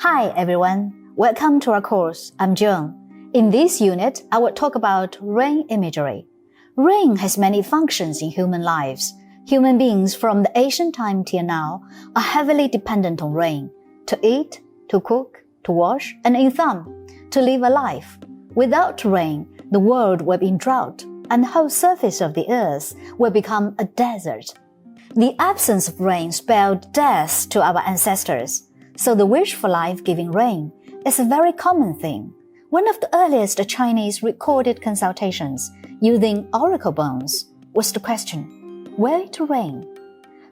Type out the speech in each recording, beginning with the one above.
Hi everyone, welcome to our course. I'm Joan. In this unit, I will talk about rain imagery. Rain has many functions in human lives. Human beings from the ancient time till now are heavily dependent on rain to eat, to cook, to wash, and in some, to live a life. Without rain, the world will be in drought and the whole surface of the earth will become a desert. The absence of rain spelled death to our ancestors. So the wish for life-giving rain is a very common thing. One of the earliest Chinese recorded consultations using oracle bones was the question, will it rain?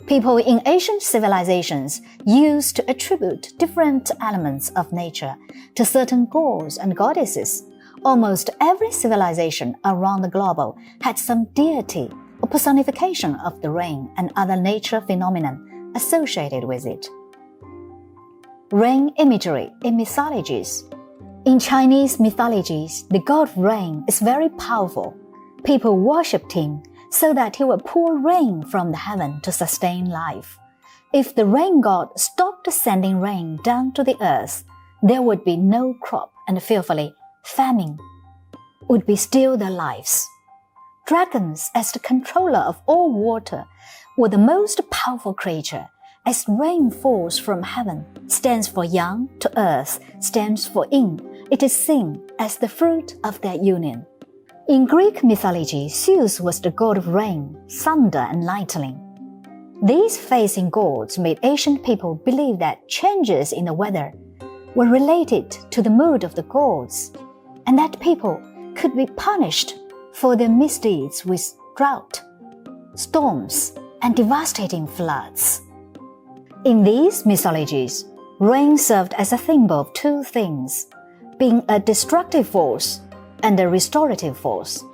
People in ancient civilizations used to attribute different elements of nature to certain gods and goddesses. Almost every civilization around the globe had some deity or personification of the rain and other nature phenomena associated with it. Rain imagery in mythologies. In Chinese mythologies, the god of rain is very powerful. People worshipped him so that he would pour rain from the heaven to sustain life. If the rain god stopped sending rain down to the earth, there would be no crop and fearfully famine would be still their lives. Dragons, as the controller of all water, were the most powerful creature. As rain falls from heaven, stands for yang, to earth, stands for yin. It is seen as the fruit of their union. In Greek mythology, Zeus was the god of rain, thunder, and lightning. These facing gods made ancient people believe that changes in the weather were related to the mood of the gods, and that people could be punished for their misdeeds with drought, storms, and devastating floods. In these mythologies, rain served as a symbol of two things, being a destructive force and a restorative force.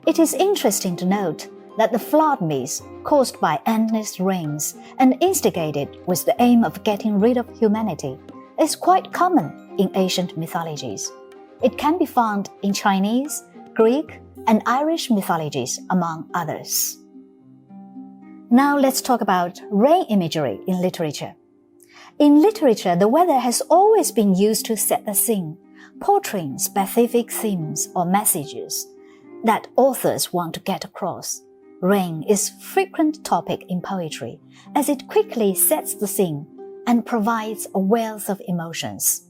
It is interesting to note that the flood myths caused by endless rains and instigated with the aim of getting rid of humanity is quite common in ancient mythologies. It can be found in Chinese, Greek, and Irish mythologies, among others. Now let's talk about rain imagery in literature. In literature, the weather has always been used to set the scene, portraying specific themes or messages that authors want to get across. Rain is a frequent topic in poetry as it quickly sets the scene and provides a wealth of emotions.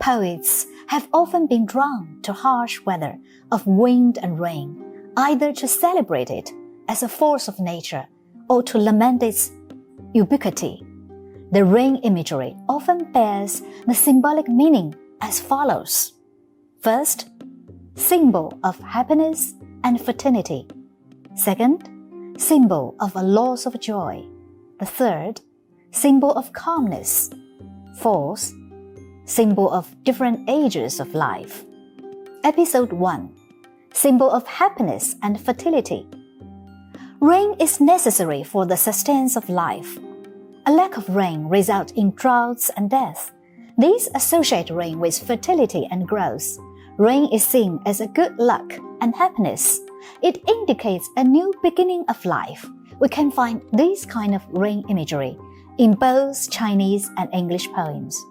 Poets have often been drawn to harsh weather of wind and rain, either to celebrate it as a force of nature or to lament its ubiquity. The rain imagery often bears the symbolic meaning as follows. First, symbol of happiness and fertility. Second, symbol of a loss of joy. The third, symbol of calmness. Fourth, symbol of different ages of life. Episode 1. Symbol of happiness and fertility. Rain is necessary for the sustenance of life. A lack of rain results in droughts and death. These associate rain with fertility and growth. Rain is seen as a good luck and happiness. It indicates a new beginning of life. We can find this kind of rain imagery in both Chinese and English poems.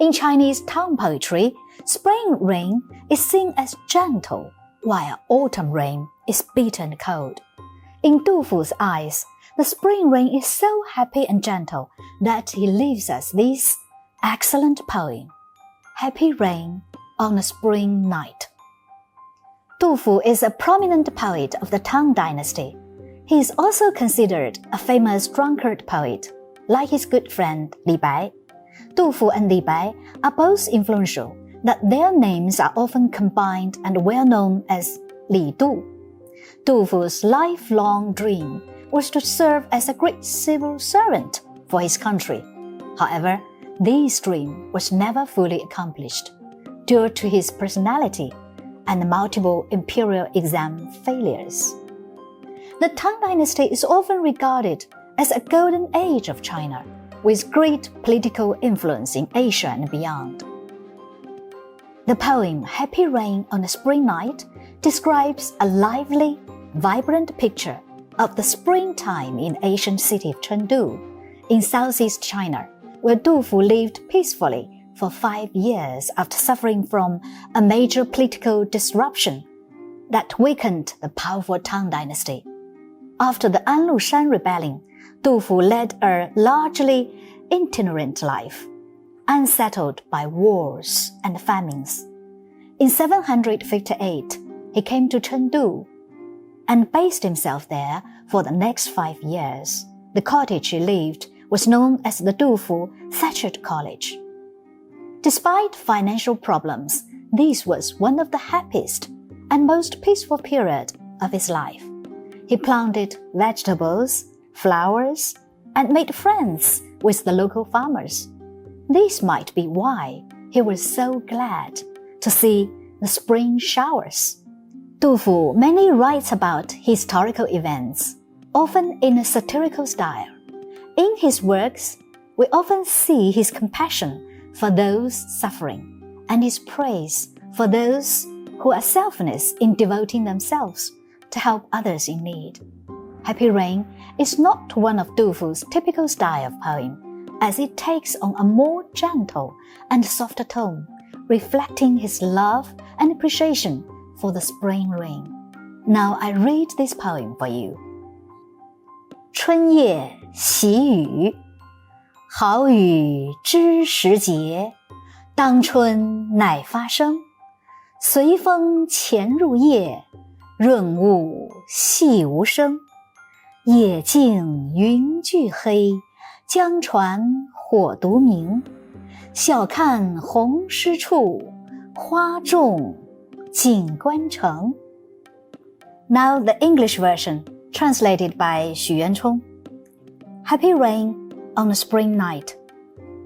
In Chinese town poetry, spring rain is seen as gentle, while autumn rain is bitter and cold. In Du Fu's eyes, the spring rain is so happy and gentle that he leaves us this excellent poem, Happy Rain on a Spring Night. Du Fu is a prominent poet of the Tang Dynasty. He is also considered a famous drunkard poet, like his good friend Li Bai. Du Fu and Li Bai are both influential, that their names are often combined and well known as Li Du. Du Fu's lifelong dream was to serve as a great civil servant for his country. However, this dream was never fully accomplished due to his personality and multiple imperial exam failures. The Tang Dynasty is often regarded as a golden age of China, with great political influence in Asia and beyond. The poem Happy Rain on a Spring Night describes a lively, vibrant picture of the springtime in ancient city of Chengdu, in southeast China, where Du Fu lived peacefully for 5 years after suffering from a major political disruption that weakened the powerful Tang dynasty. After the Anlushan rebellion, Du Fu led a largely itinerant life, unsettled by wars and famines. In 758, he came to Chengdu and based himself there for the next 5 years. The cottage he lived was known as the Du Fu Thatched College. Despite financial problems, this was one of the happiest and most peaceful period of his life. He planted vegetables, flowers, and made friends with the local farmers. This might be why he was so glad to see the spring showers. Du Fu mainly writes about historical events, often in a satirical style. In his works, we often see his compassion for those suffering and his praise for those who are selfless in devoting themselves to help others in need. Happy Rain is not one of Du Fu's typical style of poem, as it takes on a more gentle and softer tone, reflecting his love and appreciation for the spring rain. Now I read this poem for you. 春夜喜雨，好雨知时节，当春乃发生。随风潜入夜，润物细无声。野径云俱黑，江船火独明。晓看红湿处，花重锦官城。Now the English version, translated by Xu Yuanchong. Happy rain on a spring night.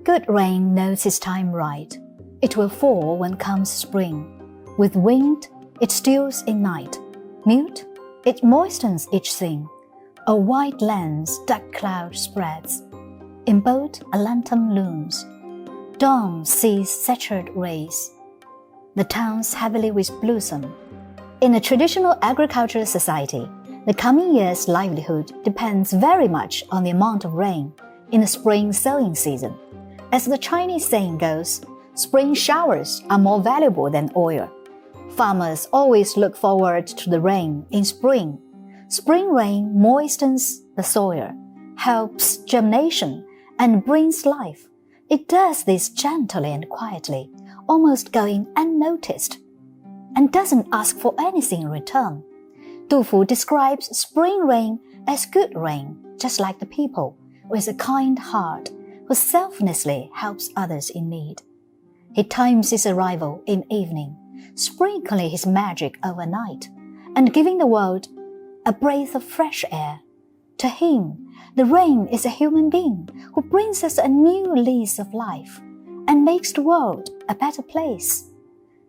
Good rain knows its time right. It will fall when comes spring. With wind, it stills in night. Mute, it moistens each thing. A white lens dark cloud spreads. In boat a lantern looms. Dawn sees saturated rays. The towns heavily with blossom. In a traditional agricultural society, the coming year's livelihood depends very much on the amount of rain in the spring sowing season. As the Chinese saying goes, spring showers are more valuable than oil. Farmers always look forward to the rain in spring. Spring rain moistens the soil, helps germination, and brings life. It does this gently and quietly, almost going unnoticed, and doesn't ask for anything in return. Du Fu describes spring rain as good rain, just like the people, with a kind heart, who selflessly helps others in need. He times its arrival in evening, sprinkling his magic overnight, and giving the world a breath of fresh air. To him, the rain is a human being who brings us a new lease of life and makes the world a better place.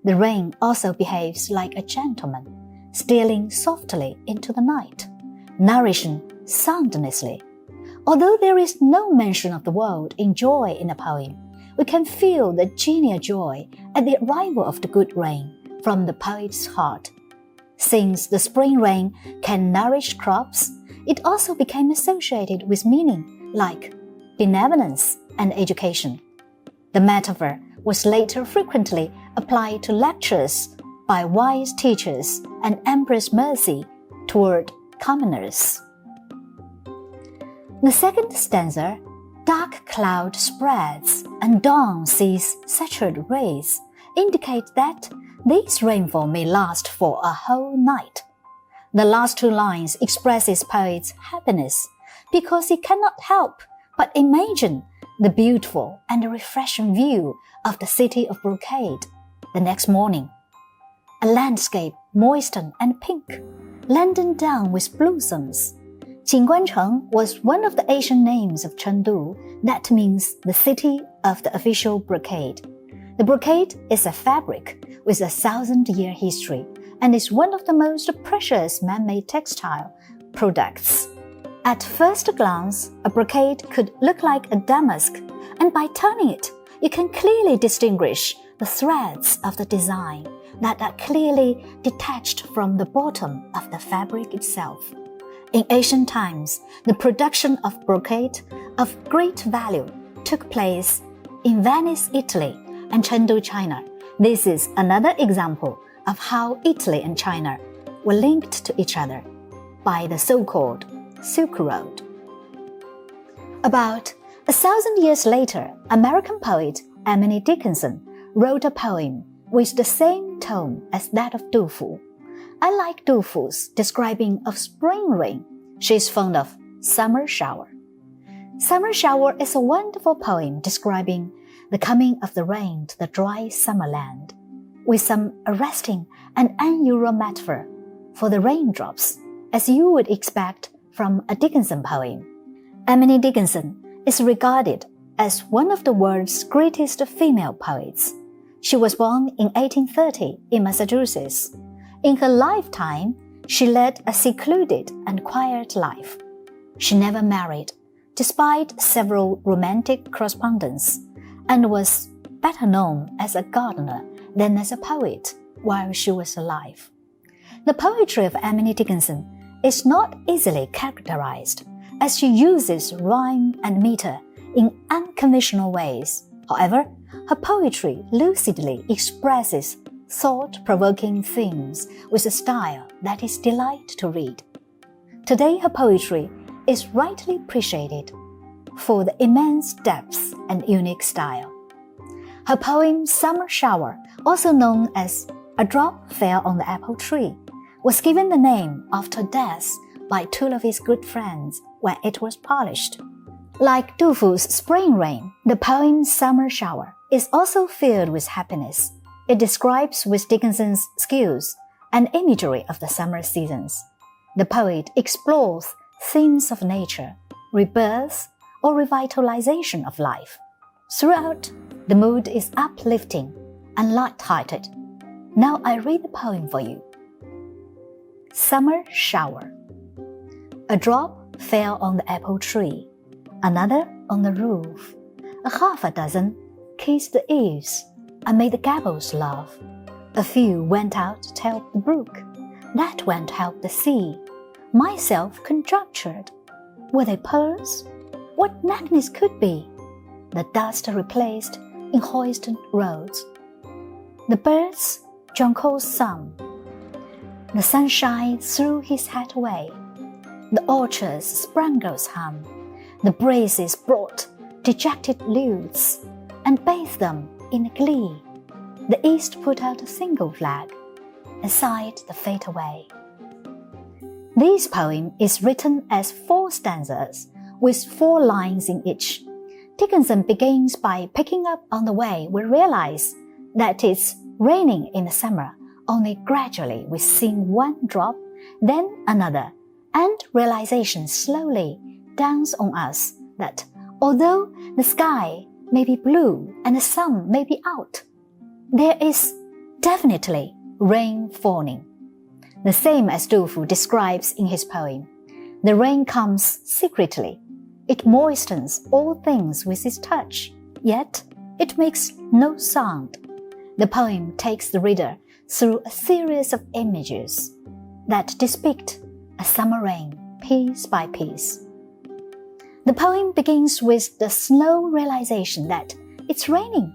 The rain also behaves like a gentleman, stealing softly into the night, nourishing soundlessly. Although there is no mention of the world in joy in the poem, we can feel the genial joy at the arrival of the good rain from the poet's heart. Since the spring rain can nourish crops, it also became associated with meaning like benevolence and education. The metaphor was later frequently applied to lectures by wise teachers and Empress Mercy toward commoners. The second stanza, dark cloud spreads and dawn sees saturated rays, indicate that this rainfall may last for a whole night. The last two lines express his poet's happiness because he cannot help but imagine the beautiful and refreshing view of the city of brocade the next morning. A landscape moistened and pink, laden down with blossoms. Jinguancheng was one of the ancient names of Chengdu that means the city of the official brocade. The brocade is a fabric with a 1,000-year history and is one of the most precious man-made textile products. At first glance, a brocade could look like a damask, and by turning it, you can clearly distinguish the threads of the design that are clearly detached from the bottom of the fabric itself. In ancient times, the production of brocade of great value took place in Venice, Italy, and Chengdu, China. This is another example of how Italy and China were linked to each other by the so-called Silk Road. About 1,000 years later, American poet Emily Dickinson wrote a poem with the same tone as that of Du Fu. Unlike Du Fu's describing of spring rain, she is fond of summer shower. Summer shower is a wonderful poem describing the coming of the rain to the dry summer land, with some arresting and unusual metaphor for the raindrops, as you would expect from a Dickinson poem. Emily Dickinson is regarded as one of the world's greatest female poets. She was born in 1830 in Massachusetts. In her lifetime, she led a secluded and quiet life. She never married, despite several romantic correspondence, and was better known as a gardener than as a poet while she was alive. The poetry of Emily Dickinson is not easily characterized, as she uses rhyme and meter in unconventional ways. However, her poetry lucidly expresses thought-provoking themes with a style that is delight to read. Today, her poetry is rightly appreciated for the immense depth and unique style. Her poem Summer Shower, also known as A Drop Fell on the Apple Tree, was given the name after death by two of his good friends when it was published. Like Du Fu's Spring Rain, the poem Summer Shower is also filled with happiness. It describes with Dickinson's skills and imagery of the summer seasons. The poet explores themes of nature, rebirth, or revitalization of life. Throughout, the mood is uplifting and light-hearted. Now I read the poem for you. Summer Shower. A drop fell on the apple tree, another on the roof. Half a dozen kissed the eaves and made the gables laugh. A few went out to help the brook, that went help the sea. Myself conjectured, were they pearls? What necklace could be? The dust replaced in hoisted roads. The birds jongled some. The sunshine threw his hat away. The orchards spangles hum. The breezes brought dejected lutes and bathed them in glee. The east put out a single flag and sighed the fate away. This poem is written as 4 stanzas with 4 lines in each. Dickinson begins by picking up on the way we realize that it's raining in the summer. Only gradually we see one drop, then another, and realization slowly dawns on us that although the sky may be blue and the sun may be out, there is definitely rain falling. The same as Du Fu describes in his poem. The rain comes secretly. It moistens all things with its touch, yet it makes no sound. The poem takes the reader through a series of images that depict a summer rain piece by piece. The poem begins with the slow realization that it's raining,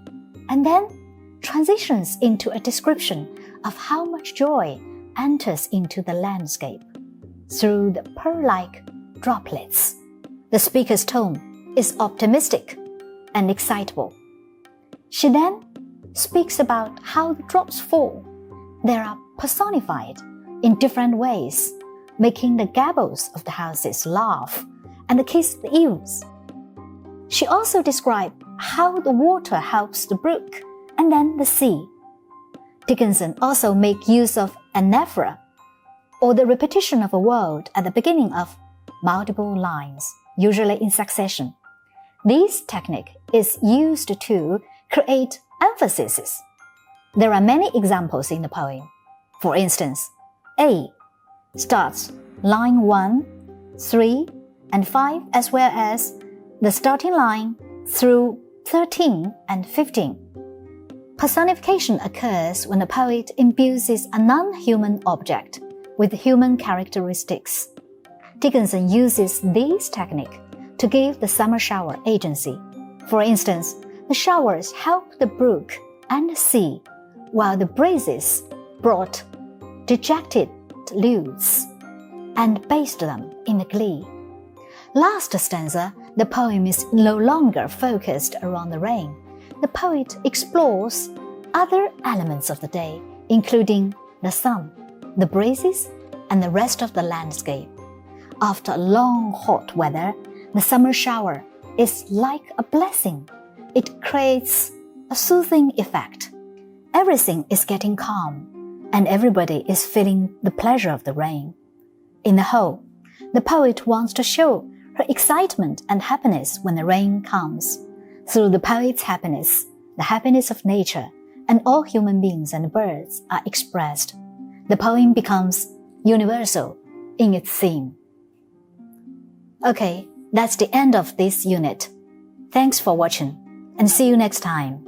and then transitions into a description of how much joy enters into the landscape through the pearl-like droplets. The speaker's tone is optimistic and excitable. She then speaks about how the drops fall. They are personified in different ways, making the gables of the houses laugh and kiss the eaves. She also describes how the water helps the brook and then the sea. Dickinson also makes use of anaphora, or the repetition of a word at the beginning of multiple lines, usually in succession. This technique is used to create emphases. There are many examples in the poem. For instance, A starts line 1, 3, and 5, as well as the starting line through 13 and 15. Personification occurs when the poet imbues a non-human object with human characteristics. Dickinson uses this technique to give the summer shower agency. For instance, the showers help the brook and sea, while the breezes brought dejected lutes and bathed them in the glee. Last stanza, the poem is no longer focused around the rain. The poet explores other elements of the day, including the sun, the breezes, and the rest of the landscape. After long hot weather, the summer shower is like a blessing. It creates a soothing effect. Everything is getting calm, and everybody is feeling the pleasure of the rain. In the whole, the poet wants to show her excitement and happiness when the rain comes. Through the poet's happiness, the happiness of nature and all human beings and birds are expressed. The poem becomes universal in its theme. Okay, that's the end of this unit. Thanks for watching, and see you next time.